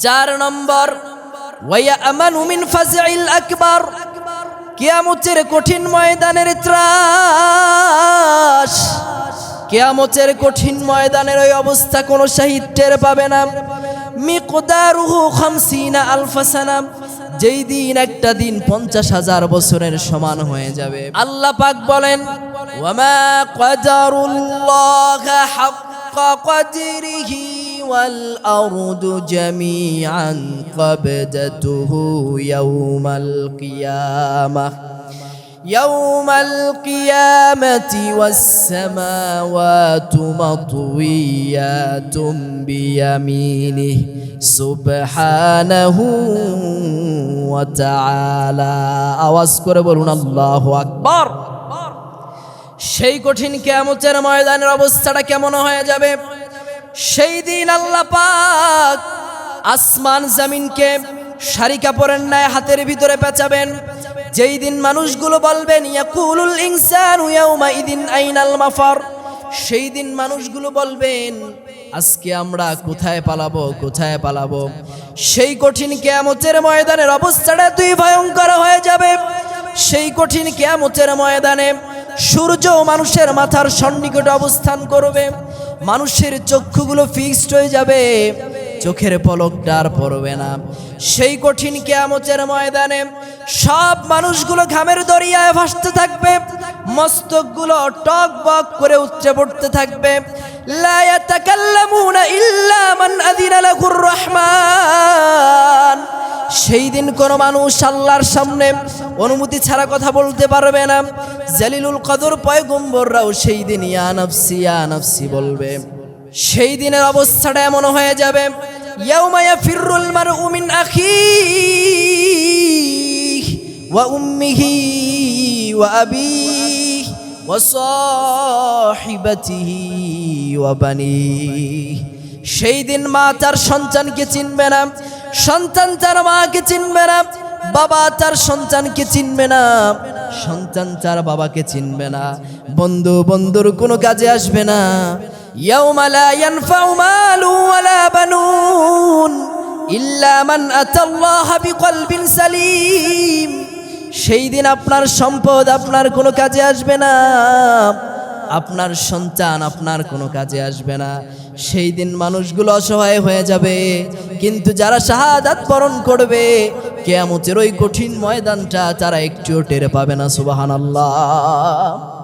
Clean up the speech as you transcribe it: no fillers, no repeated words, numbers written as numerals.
4 নম্বর ওয়ায়ামানু মিন ফাজইল আকবার, কিয়ামতের কঠিন ময়দানের ত্রাস। কিয়ামতের কঠিন ময়দানের ওই অবস্থা কোন সাহিত্যের পাবে না। মিকদারুহু 50 আলফ সানা, যেই দিন একটা দিন 50,000 বছরের সমান হয়ে যাবে। আল্লাহ পাক বলেন ওয়ামা কদারুল্লাহ হাক্কা কদরিহি ওয়াল আরদু জামিআন কবদাতুহু ইয়াউমাল কিয়ামাহ ইয়াউমাল কিয়ামাতি ওয়াস সামাওয়াতু মাতউইয়াতুম বিয়ামিনিহি সুবহানাহু ওয়া তাআলা। আওয়াজ করে বলুন আল্লাহু আকবার। সেই কঠিন কিয়ামতের ময়দানের অবস্থাটা কেমন হয়ে যাবে? সেই দিন আল্লাহ পাক আসমান জমিনকে শাড়ি কাপড়ের ন্যায় হাতের ভিতরে পেঁচাবেন। যেই দিন মানুষগুলো বলবেন ইয়াকুলুল ইনসানু ইয়াউমাইদিন আইনাল মাফার, সেই দিন মানুষগুলো বলবেন আজকে আমরা কোথায় পালাবো, কোথায় পালাবো। সেই কঠিন কিয়ামতের ময়দানের অবস্থাটা তুই ভয়ঙ্কর হয়ে যাবে। সেই কঠিন কিয়ামতের ময়দানে সূর্য মানুষের মাথার সন্নিকটে অবস্থান করবে। মানুষের চক্ষুগুলো ফিক্সড হয়ে যাবে, চোখের পলকটা আর পড়বে না। সেই কঠিন কিয়ামতের ময়দানে সব মানুষগুলো ঘামের দরিয়ায় ভাসতে থাকবে, মস্তকগুলো টকবক করে উচ্চে পড়তে থাকবে। লা ইয়াতাকাল্লামুনা ইল্লা মান আযিনা লাহুর রহমান, সেই দিন কোন মানুষ আল্লাহর সামনে অনুমতি ছাড়া কথা বলতে পারবে না। জালিলুল কদর পয়গম্বররাও সেই দিন ইয়া নাফসি ইয়া নাফসি বলবে। সেই দিনের অবস্থাটা এমন হয়ে যাবে ইয়াউমা ইয়াফিরুল মারউ মিন আখিহি ওয়া উম্মিহি ওয়া আবিহি ওয়া সাহিবাতিহি ওয়া বানিহি। সেই দিন মা তার সন্তানকে চিনবে না, সন্তান তার মাকে চিনবে না, বাবা তার সন্তানকে চিনবে না, সন্তান তার বাবাকে চিনবে না, বন্ধু বন্ধুর কোনো কাজে আসবে না। ইয়াউমা লা ইয়ানফাউ মালু ওয়ালা বানুন ইল্লা মান আতাল্লাহা বিকলবিন সালিম। সেই দিন আপনার সম্পদ আপনার কোনো কাজে আসবে না, আপনার সন্তান আপনার কোনো কাজে আসবে না। সেই দিন মানুষগুলো অসহায় হয়ে যাবে, কিন্তু যারা শাহাদাত বরণ করবে কিয়ামতের ওই কঠিন ময়দানটা তারা একটুও টের পাবে না। সুবহানাল্লাহ।